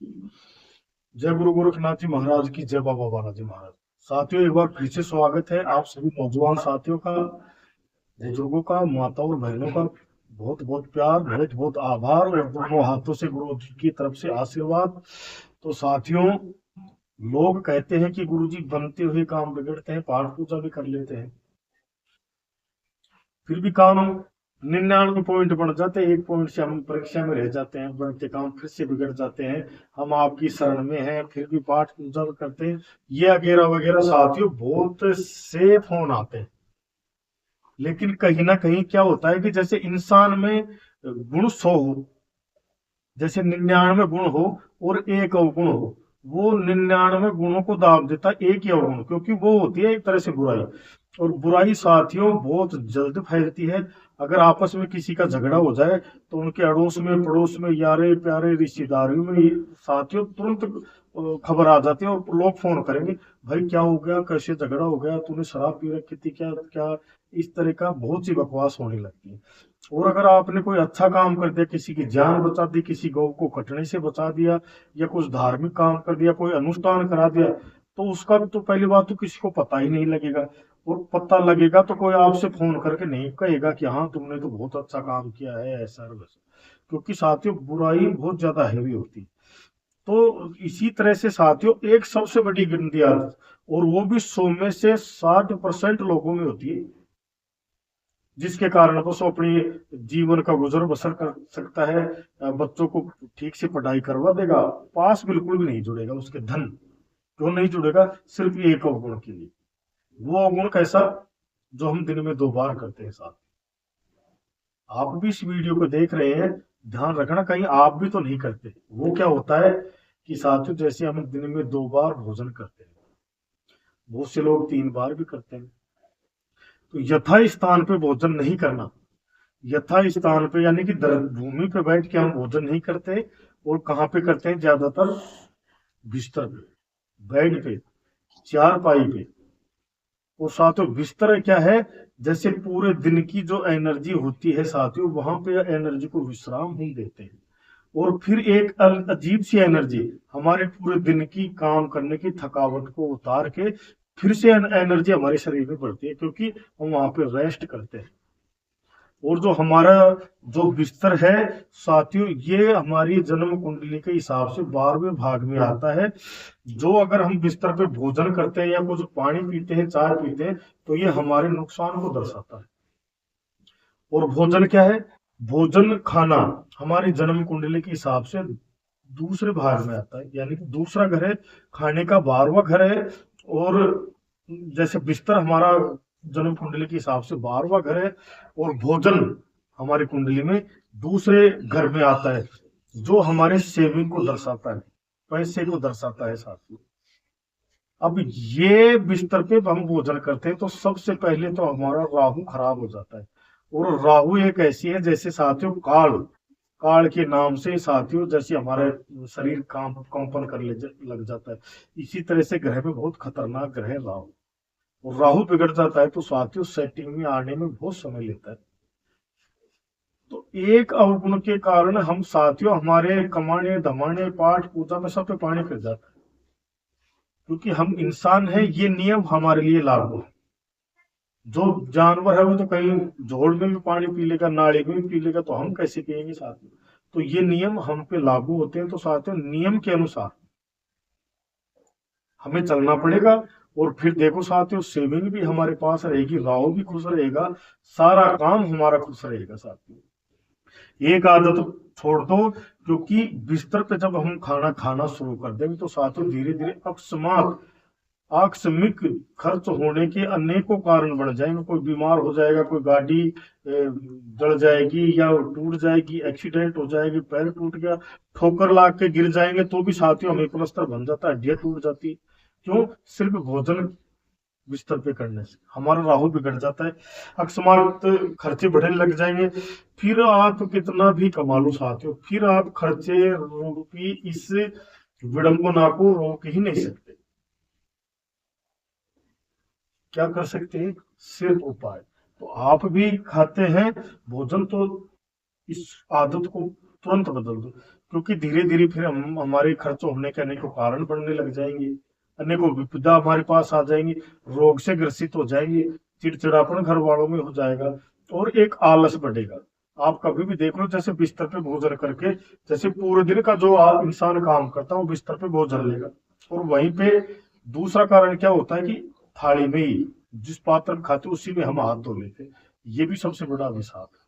जय गुरु गोरखनाथ जी महाराज की जय, बाबा बालाजी महाराज। साथियों, एक बार फिर से स्वागत है आप सभी नौजवान साथियों का, बुजुर्गों का, माता और बहनों का। बहुत बहुत प्यार, बहुत बहुत आभार और दोनों हाथों से गुरु जी की तरफ से आशीर्वाद। तो साथियों, लोग कहते हैं कि गुरु जी बनते हुए काम बिगड़ते हैं, पाठ पूजा भी कर लेते हैं, फिर भी काम 99 पॉइंट बन जाते हैं, 1 पॉइंट से हम परीक्षा में रह जाते हैं, बनते काम फिर से बिगड़ जाते हैं। हम आपकी शरण में हैं, फिर भी पाठ पूजा भी करते हैं, ये वगैरह वगैरह। साथियों, बहुत से फोन आते हैं, लेकिन कहीं ना कहीं क्या होता है कि जैसे इंसान में गुण 100 हो, जैसे 99 गुण हो और एक अवगुण हो, वो 99 गुणों को दाब देता है एक ही अवगुण, क्योंकि वो होती है एक तरह से बुराई। और बुराई साथियों बहुत जल्द फैलती है। अगर आपस में किसी का झगड़ा हो जाए तो उनके अड़ोस में, पड़ोस में, यारे प्यारे रिश्तेदारों में साथियों तुरंत खबर आ जाती है और लोग फोन करेंगे, भाई क्या हो गया, कैसे झगड़ा हो गया, तूने शराब पी रखी थी क्या क्या। इस तरह का बहुत सी बकवास होने लगती है। और अगर आपने कोई अच्छा काम कर दिया, किसी की जान बचा दी, किसी गौ को कटने से बचा दिया, या कुछ धार्मिक काम कर दिया, कोई अनुष्ठान करा दिया, तो उसका तो पहली बात तो किसी को पता ही नहीं लगेगा। और पता लगेगा तो कोई आपसे फोन करके नहीं कहेगा कि हाँ तुमने तो बहुत अच्छा काम किया है, ऐसा और वैसा। क्योंकि साथियों बुराई बहुत ज्यादा हैवी होती है। तो इसी तरह से साथियों, एक सबसे बड़ी गंदी आदत, और वो भी 100 में से 60% लोगों में होती है, जिसके कारण वो सो अपनी जीवन का गुजर बसर कर सकता है, बच्चों को ठीक से पढ़ाई करवा देगा, पास बिल्कुल भी नहीं जुड़ेगा उसके धन। क्यों नहीं जुड़ेगा? सिर्फ एक अवगुण के लिए। वो अवगुण कैसा? जो हम दिन में 2 बार करते हैं साथ। आप भी इस वीडियो को देख रहे हैं, ध्यान रखना कहीं आप भी तो नहीं करते। वो क्या होता है कि साथियों, जैसे हम दिन में 2 बार भोजन करते हैं, बहुत से लोग 3 बार भी करते हैं। तो यथा स्थान पे भोजन नहीं करना। यथा स्थान पे यानी कि भूमि पे बैठ के हम भोजन नहीं करते। और कहाँ पे करते हैं ज्यादातर? बिस्तर पे, बेड पे, चारपाई पे। और साथियों बिस्तर क्या है? जैसे पूरे दिन की जो एनर्जी होती है साथियों, वहां पे एनर्जी को विश्राम नहीं देते हैं। और फिर एक अजीब सी एनर्जी हमारे पूरे दिन की काम करने की थकावट को उतार के फिर से एनर्जी हमारे शरीर में बढ़ती है, क्योंकि हम वहां पे रेस्ट करते हैं। और जो हमारा जो बिस्तर है साथियों, ये हमारी जन्म कुंडली के हिसाब से 12वें भाग में आता है। जो अगर हम बिस्तर पे भोजन करते हैं या कुछ पानी पीते हैं, चाय पीते हैं, तो ये हमारे नुकसान को दर्शाता है। और भोजन क्या है? भोजन खाना हमारी जन्म कुंडली के हिसाब से दूसरे भाग में आता है, यानी कि दूसरा घर है, खाने का 12वां घर है। और जैसे बिस्तर हमारा जन्म कुंडली के हिसाब से 12वां घर है, और भोजन हमारी कुंडली में दूसरे घर में आता है, जो हमारे सेविंग को दर्शाता है, पैसे को दर्शाता है साथियों। अब ये बिस्तर पे हम भोजन करते हैं तो सबसे पहले तो हमारा राहु खराब हो जाता है। और राहु एक ऐसी है, जैसे साथियों काल, काल के नाम से साथियों, जैसे हमारे शरीर काम कंपन कर लग जाता है। इसी तरह से ग्रह में बहुत खतरनाक ग्रह है राहु। और राहु बिगड़ जाता है तो साथियों सेटिंग में आने में बहुत समय लेता है। तो एक अवगुण के कारण हम साथियों, हमारे कमाने धमाने पाठ पूजा में सब पे पानी फिर जाता है। क्योंकि हम इंसान हैं, ये नियम हमारे लिए लागू है। जो जानवर है वो तो कहीं जोड़ में भी पानी पी लेगा, नाली में भी पी लेगा, तो हम कैसे पिएंगे साथ में? तो ये नियम हम पे लागू होते हैं। तो साथियों नियम के अनुसार हमें चलना पड़ेगा। और फिर देखो साथियों, सेविंग भी हमारे पास रहेगी, राहु भी खुश रहेगा, सारा काम हमारा खुश रहेगा साथियों। एक आदत छोड़ दो, क्योंकि बिस्तर पे जब हम खाना खाना शुरू कर देंगे तो साथियों धीरे धीरे अकस्मात आकस्मिक खर्च होने के अनेकों कारण बढ़ जाएंगे। कोई बीमार हो जाएगा, कोई गाड़ी जल जाएगी या टूट जाएगी, एक्सीडेंट हो जाएगी, पैर टूट गया, ठोकर लाग के गिर जाएंगे तो भी साथियों हमें प्लस्तर बन जाता है, हड्डियां टूट जाती है। क्यों? सिर्फ भोजन बिस्तर पे करने से हमारा राहु बिगड़ जाता है, अकस्मात खर्चे बढ़ने लग जाएंगे। फिर आप कितना भी कमा लो साथियों, फिर आप खर्चे रूपी इस विडंबना को रोक ही नहीं सकते। क्या कर सकते हैं? सिर्फ उपाय। तो आप भी खाते हैं भोजन, तो इस आदत को तुरंत बदल दो। क्योंकि धीरे धीरे फिर हम हमारे खर्च होने के अनेकों कारण बनने लग जाएंगे, अनेकों विपदा हमारे पास आ जाएंगी, रोग से ग्रसित हो जाएंगे, चिड़चिड़ापन घर वालों में हो जाएगा, और एक आलस बढ़ेगा। आप कभी भी देख लो, जैसे बिस्तर पे भोजन करके, जैसे पूरे दिन का जो इंसान काम करता है वो बिस्तर पे भोजन लेगा, और वहीं पे दूसरा कारण क्या होता है कि थाली में ही जिस पात्र में खाते उसी में हम हाथ धो लेते हैं। ये भी सबसे बड़ा अभिशाप है।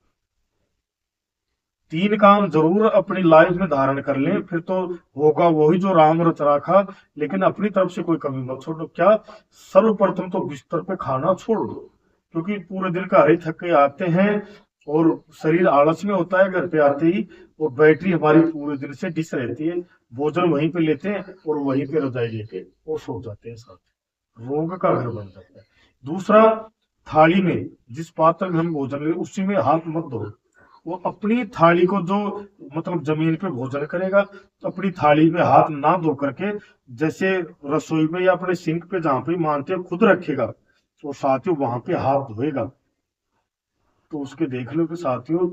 तीन काम जरूर अपनी लाइफ में धारण कर लें, फिर तो होगा वही जो राम रच राखा, लेकिन अपनी तरफ से कोई कमी मत छोड़ो। क्या? सर्वप्रथम तो बिस्तर पे खाना छोड़ दो, क्योंकि पूरे दिन का हरे थके आते हैं और शरीर आलस में होता है घर पे आते ही, और बैटरी हमारी पूरे दिन से डिस रहती है। भोजन वहीं पे लेते हैं और वहीं पे रजाई लेके और सो जाते हैं, साथ रोग का घर बन जाता है। दूसरा, थाली में जिस पात्र में हम भोजन ले उसी में हाथ मत धो। वो अपनी थाली को जो मतलब जमीन पे भोजन करेगा, तो अपनी थाली में हाथ ना धो करके, जैसे रसोई में या अपने सिंक पे जहां पे मानते हैं खुद रखेगा, तो साथियों वहां पे हाथ धोएगा, तो उसके देख लो कि साथियों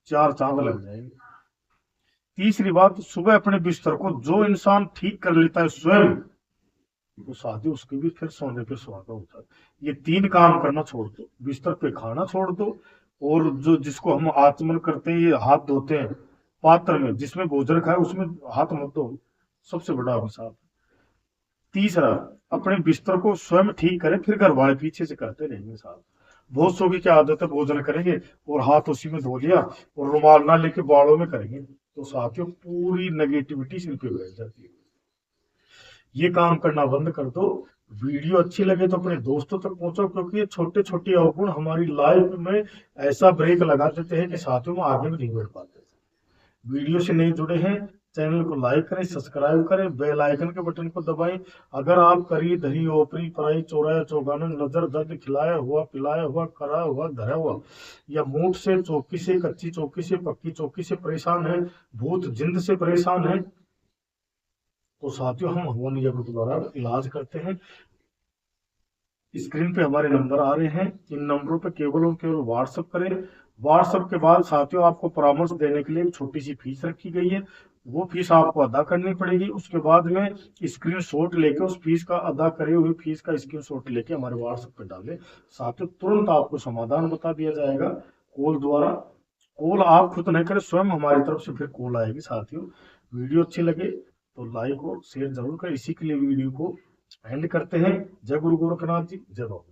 चार चांद लग जाएंगे। तीसरी बात, सुबह अपने बिस्तर को जो इंसान ठीक कर लेता है स्वयं, तो साथियों उसके भी फिर सोने पे सुहागा होता है। ये तीन काम करना छोड़ दो, बिस्तर पे खाना छोड़ दो, और जो जिसको हम आचमन करते हैं, ये हाथ धोते हैं, पात्र में जिसमें भोजन खाए उसमें हाथ मत धो, सबसे बड़ा अभिशाप। तीसरा, अपने बिस्तर को स्वयं ठीक करें, फिर घर वाले पीछे से करते रहेंगे साहब। बहुत सौ की क्या आदत है, भोजन करेंगे और हाथ उसी में धो लिया और रुमाल ना लेके बालों में करेंगे, तो साथियों पूरी नेगेटिविटी सिर पे बैठ जाती है। ये काम करना बंद कर दो। वीडियो अच्छी लगे तो अपने दोस्तों तक पहुंचाओ, क्योंकि ये छोटे छोटे अवगुण हमारी लाइफ में ऐसा ब्रेक लगा देते हैं कि साथियों में आगे भी नहीं बढ़ पाते। वीडियो से नहीं जुड़े हैं, चैनल को लाइक करें, सब्सक्राइब करें, बेल आइकन के बटन को दबाएं। अगर आप करी धरी ओपरी पराई चौराया चौगानन नजर दर्द खिलाया हुआ पिलाया हुआ करा हुआ धरा हुआ, या मूठ से चौकी से कच्ची चौकी से पक्की चौकी से परेशान है, भूत जिंद से परेशान है, तो साथियों हम हवन यज्ञ के द्वारा इलाज करते हैं। स्क्रीन पे हमारे नंबर आ रहे हैं, इन नंबरों पे केवल और केवल व्हाट्सएप करें। व्हाट्सएप के बाद साथियों आपको परामर्श देने के लिए एक छोटी सी फीस रखी गई है, वो फीस आपको अदा करनी पड़ेगी। उसके बाद में स्क्रीनशॉट लेके उस फीस का अदा करे हुए फीस का स्क्रीनशॉट लेके हमारे व्हाट्सएप पे डालें, साथियों तुरंत आपको समाधान बता दिया जाएगा कॉल द्वारा। कॉल आप खुद नहीं करें, स्वयं हमारी तरफ से फिर कॉल आएगी। साथियों वीडियो अच्छी लगे तो लाइक और शेयर जरूर करें। इसी के लिए वीडियो को एंड करते हैं। जय गुरु गोरखनाथ जी, जय बाबा।